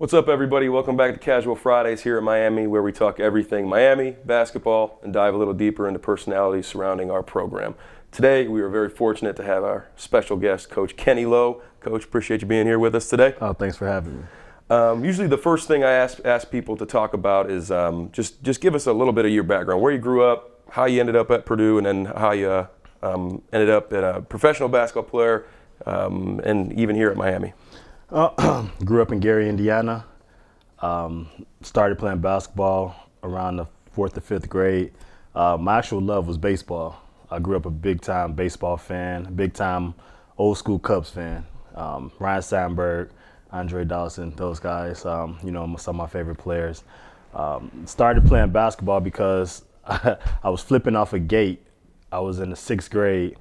What's up, everybody? Welcome back to Casual Fridays here at Miami, where we talk everything Miami, basketball, and dive a little deeper into personalities surrounding our program. Today, we are very fortunate to have our special guest, Coach Kenny Lowe. Coach, appreciate you being here with us today. Oh, thanks for having me. Usually the first thing I ask people to talk about is just give us a little bit of your background, where you grew up, how you ended up at Purdue, and then how you ended up as a professional basketball player, and even here at Miami. Grew up in Gary, Indiana. Started playing basketball around the 4th or 5th grade. My actual love was baseball. I grew up a big-time baseball fan, big-time old-school Cubs fan. Ryan Sandberg, Andre Dawson, those guys, some of my favorite players. Started playing basketball because I was flipping off a gate. I was in the 6th grade,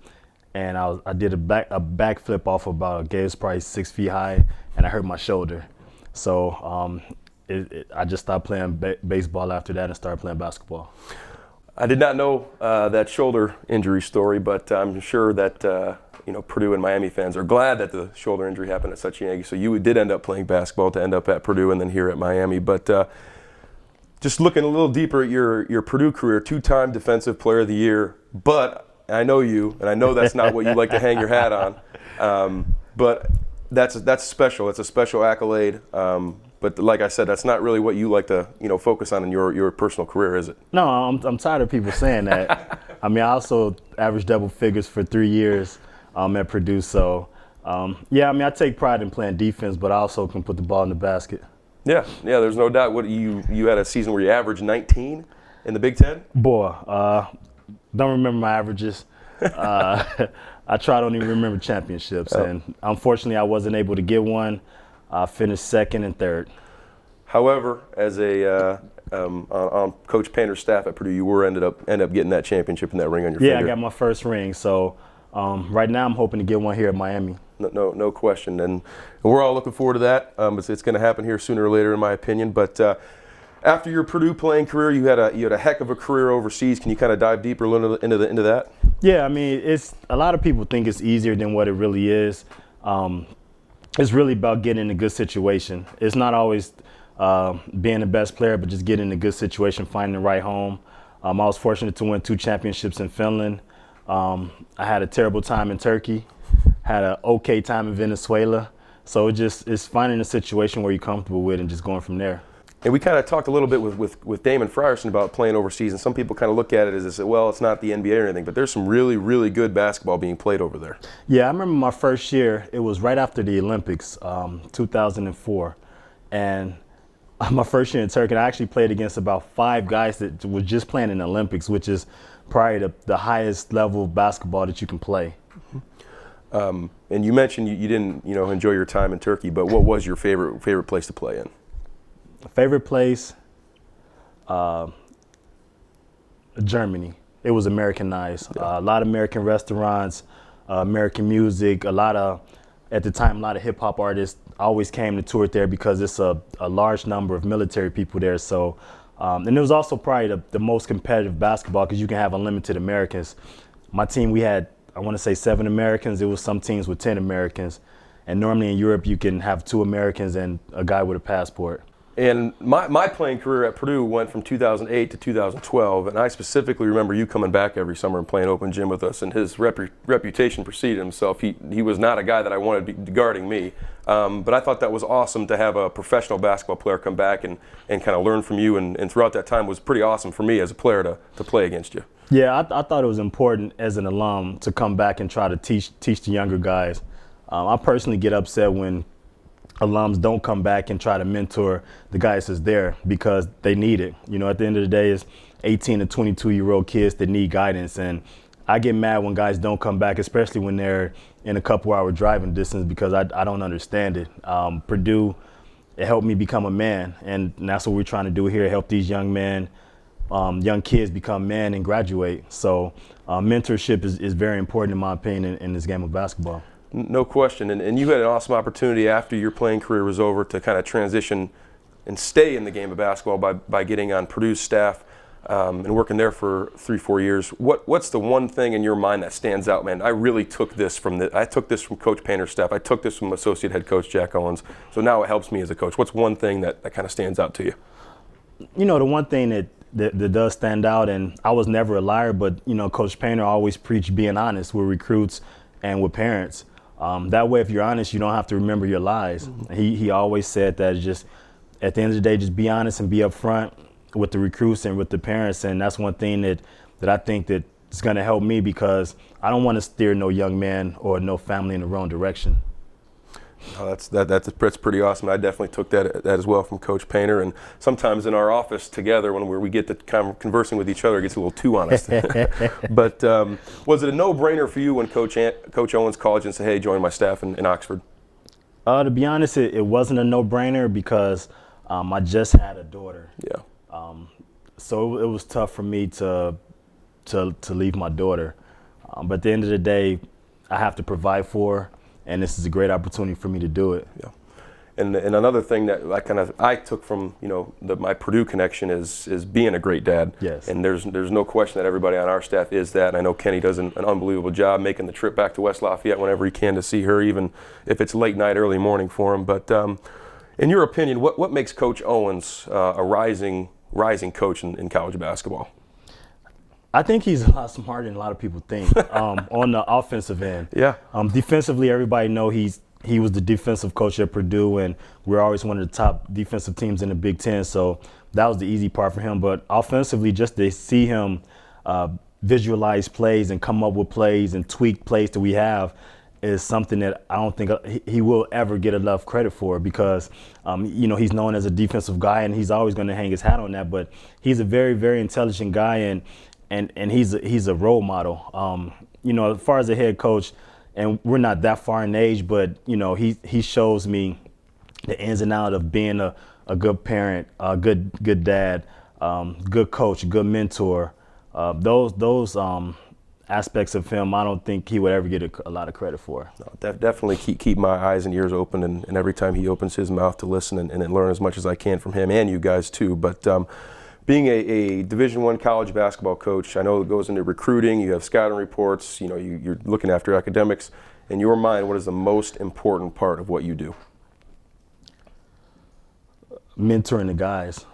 and I did a backflip off about a gate. It was probably 6 feet high, and I hurt my shoulder. So I just stopped playing baseball after that and started playing basketball. I did not know that shoulder injury story, but I'm sure that Purdue and Miami fans are glad that the shoulder injury happened at such a young age. So you did end up playing basketball to end up at Purdue and then here at Miami. But just looking a little deeper at your Purdue career, 2-time Defensive Player of the Year. But I know you, and I know that's not what you like to hang your hat on. But that's special. It's a special accolade. But like I said, that's not really what you like to focus on in your personal career, is it? No, I'm tired of people saying that. I mean, I also averaged double figures for 3 years at Purdue. So, I take pride in playing defense, but I also can put the ball in the basket. Yeah, there's no doubt. What you had a season where you averaged 19 in the Big Ten? Boy, don't remember my averages. I don't even remember championships, and unfortunately, I wasn't able to get one. I finished 2nd and 3rd. However, as on Coach Painter's staff at Purdue, you ended up getting that championship and that ring on your finger. Yeah, I got my first ring. So right now, I'm hoping to get one here at Miami. No question, and we're all looking forward to that. It's going to happen here sooner or later, in my opinion. But after your Purdue playing career, you had a heck of a career overseas. Can you kind of dive deeper into that? Yeah, I mean, it's a lot of people think it's easier than what it really is. It's really about getting in a good situation. It's not always being the best player, but just getting in a good situation, finding the right home. I was fortunate to win 2 championships in Finland. I had a terrible time in Turkey, had an okay time in Venezuela. So it's finding a situation where you're comfortable with and just going from there. And we kind of talked a little bit with Damon Frierson about playing overseas, and some people kind of look at it as, well, it's not the NBA or anything, but there's some really, really good basketball being played over there. Yeah, I remember my first year, it was right after the Olympics, 2004. And my first year in Turkey, I actually played against about 5 guys that were just playing in the Olympics, which is probably the highest level of basketball that you can play. And you mentioned you didn't enjoy your time in Turkey, but what was your favorite place to play in? Favorite place, Germany. It was Americanized. A lot of American restaurants, American music, at the time, a lot of hip hop artists always came to tour there because it's a large number of military people there. So, and it was also probably the most competitive basketball because you can have unlimited Americans. My team, we had, I want to say 7 Americans. There was some teams with 10 Americans. And normally in Europe, you can have 2 Americans and a guy with a passport. And my playing career at Purdue went from 2008 to 2012, and I specifically remember you coming back every summer and playing open gym with us, and his reputation preceded himself. He was not a guy that I wanted to be guarding me, but I thought that was awesome to have a professional basketball player come back and kind of learn from you, and throughout that time was pretty awesome for me as a player to play against you. Yeah, I thought it was important as an alum to come back and try to teach the younger guys. I personally get upset when alums don't come back and try to mentor the guys that's there because they need it. At the end of the day, it's 18 to 22-year-old kids that need guidance. And I get mad when guys don't come back, especially when they're in a couple-hour driving distance because I don't understand it. Purdue, it helped me become a man, and that's what we're trying to do here, help these young men, young kids become men and graduate. So mentorship is very important, in my opinion, in this game of basketball. No question, and you had an awesome opportunity after your playing career was over to kind of transition and stay in the game of basketball by getting on Purdue's staff. and working there for 3-4 years. What's the one thing in your mind that stands out, man? I really took this from Coach Painter's staff. I took this from associate head coach Jack Owens. So now it helps me as a coach. What's one thing that kind of stands out to you? You know, the one thing that does stand out, and I was never a liar, but, you know, Coach Painter always preached being honest with recruits and with parents. That way, if you're honest, you don't have to remember your lies. Mm-hmm. He always said that just at the end of the day, just be honest and be upfront with the recruits and with the parents. And that's one thing that I think that is going to help me, because I don't want to steer no young man or no family in the wrong direction. Oh, that's pretty awesome. I definitely took that as well from Coach Painter. And sometimes in our office together, when we get to kind of conversing with each other, it gets a little too honest. But was it a no-brainer for you when Coach Owens called you and said, "Hey, join my staff in Oxford"? To be honest, it wasn't a no-brainer, because I just had a daughter. Yeah. So it was tough for me to leave my daughter. But at the end of the day, I have to provide for her. And this is a great opportunity for me to do it. Yeah, and another thing that I took from my Purdue connection is being a great dad. Yes. And there's no question that everybody on our staff is that. And I know Kenny does an unbelievable job making the trip back to West Lafayette whenever he can to see her, even if it's late night, early morning for him. But in your opinion, what makes Coach Owens a rising coach in college basketball? I think he's a lot smarter than a lot of people think on the offensive end. Yeah. Defensively, everybody know he was the defensive coach at Purdue, and we're always one of the top defensive teams in the Big Ten. So that was the easy part for him. But offensively, just to see him visualize plays and come up with plays and tweak plays that we have is something that I don't think he will ever get enough credit for, because he's known as a defensive guy, and he's always going to hang his hat on that. But he's a very, very intelligent guy, and he's a role model. As far as a head coach, and we're not that far in age, but he shows me the ins and outs of being a good parent, a good dad, good coach, good mentor. Those aspects of him, I don't think he would ever get a lot of credit for. No, definitely keep my eyes and ears open, and every time he opens his mouth to listen and learn as much as I can from him and you guys too. But being a Division I college basketball coach, I know it goes into recruiting. You have scouting reports. You're looking after academics. In your mind, what is the most important part of what you do? Mentoring the guys.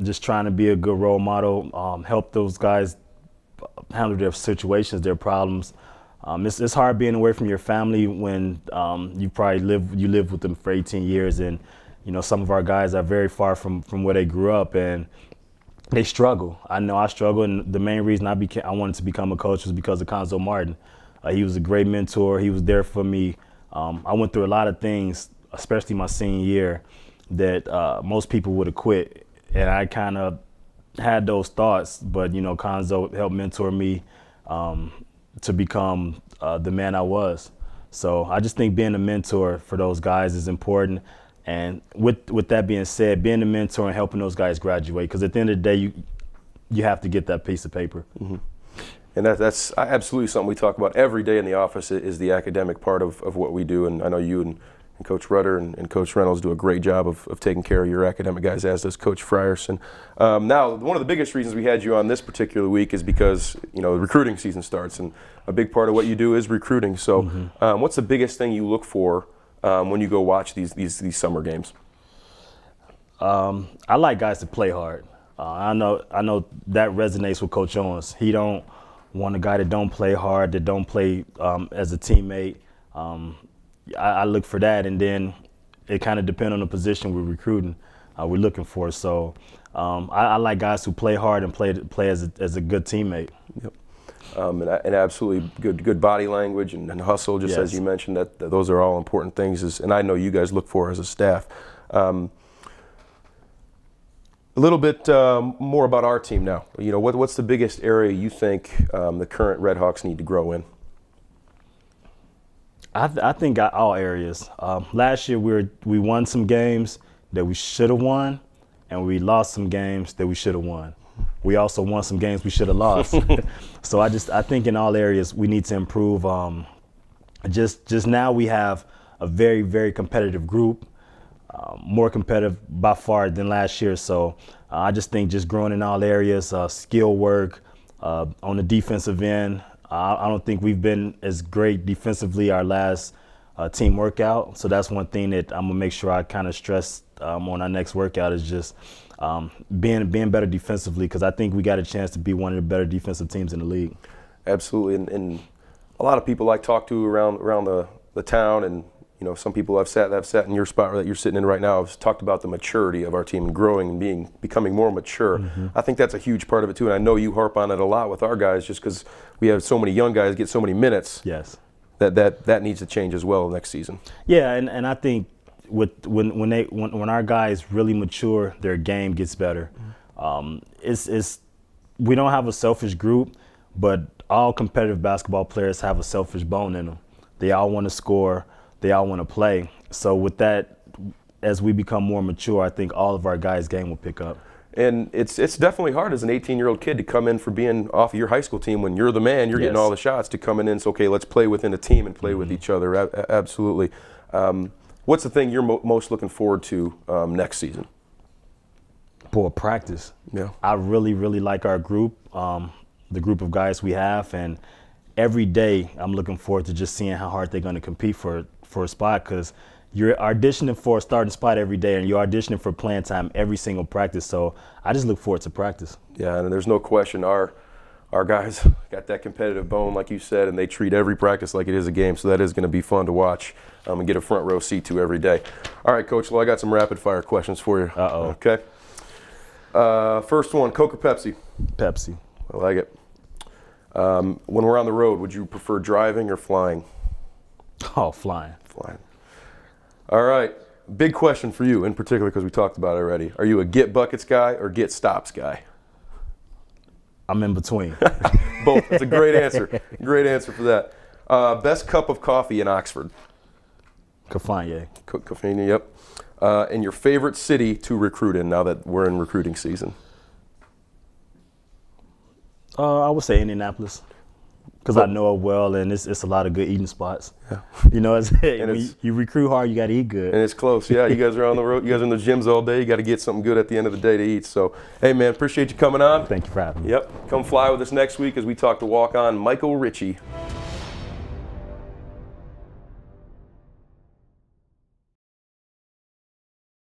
Just trying to be a good role model. Help those guys handle their situations, their problems. It's hard being away from your family when you live with them for 18 years, and some of our guys are very far from where they grew up, and they struggle. I know I struggle, and the main reason I wanted to become a coach was because of Conzo Martin. He was a great mentor. He was there for me. I went through a lot of things, especially my senior year, that most people would have quit, and I kind of had those thoughts. But Conzo helped mentor me to become the man I was. So I just think being a mentor for those guys is important. And with that being said, being a mentor and helping those guys graduate, because at the end of the day, you have to get that piece of paper. Mm-hmm. And that's absolutely something we talk about every day in the office, is the academic part of what we do. And I know you and Coach Rudder and Coach Reynolds do a great job of taking care of your academic guys, as does Coach Frierson. Now, one of the biggest reasons we had you on this particular week is because the recruiting season starts, and a big part of what you do is recruiting. So what's the biggest thing you look for when you go watch these summer games? I like guys to play hard. I know that resonates with Coach Owens. He don't want a guy that don't play hard, that don't play as a teammate. I look for that, and then it kind of depends on the position we're recruiting, we're looking for. So I like guys who play hard and play as a good teammate. Yep. And absolutely good body language and hustle, just as you mentioned, that those are all important things, and I know you guys look for as a staff. A little bit more about our team now. What's the biggest area you think the current RedHawks need to grow in? I think all areas. Last year we won some games that we should have won, and we lost some games that we should have won. We also won some games we should have lost. So I think in all areas we need to improve. Just now we have a very, very competitive group. more competitive by far than last year. So I just think just growing in all areas, skill work on the defensive end. I don't think we've been as great defensively our last team workout. So that's one thing that I'm gonna make sure I kind of stress on our next workout is just being better defensively, because I think we got a chance to be one of the better defensive teams in the league. Absolutely, and a lot of people I talk to around the town, and some people I've sat in your spot that you're sitting in right now, have talked about the maturity of our team and growing and becoming more mature. I think that's a huge part of it too, and I know you harp on it a lot with our guys, just because we have so many young guys get so many minutes. Yes. That needs to change as well next season. Yeah, and I think when our guys really mature, their game gets better. It's we don't have a selfish group, but all competitive basketball players have a selfish bone in them. They all want to score. They all want to play. So with that, as we become more mature, I think all of our guys' game will pick up. And it's definitely hard as an 18-year-old kid to come in for being off of your high school team when you're the man, you're getting all the shots, to come in and say, okay, let's play within a team and play with each other. Absolutely. What's the thing you're most looking forward to next season? Boy, practice. Yeah. I really, really like our group, the group of guys we have, and every day I'm looking forward to just seeing how hard they're going to compete for a spot, because you're auditioning for a starting spot every day and you're auditioning for playing time every single practice. So I just look forward to practice. Yeah, and there's no question our guys got that competitive bone, like you said, and they treat every practice like it is a game. So that is going to be fun to watch and get a front row seat to every day. All right, Coach, well, I got some rapid fire questions for you. Uh-oh. Okay. First one, Coke or Pepsi? Pepsi. I like it. When we're on the road, would you prefer driving or flying? Oh, flying. Flying. All right. Big question for you in particular, because we talked about it already. Are you a get buckets guy or get stops guy? I'm in between. Both. That's a great answer. Great answer for that. Best cup of coffee in Oxford? Cafagna. Cafagna, yep. And your favorite city to recruit in now that we're in recruiting season? I would say Indianapolis, because I know it well, and it's a lot of good eating spots. Yeah. When you recruit hard, you got to eat good. And it's close. Yeah, you guys are on the road. You guys are in the gyms all day. You got to get something good at the end of the day to eat. So, hey, man, appreciate you coming on. Thank you for having me. Yep. Come fly with us next week as we talk to walk-on Michael Ritchie.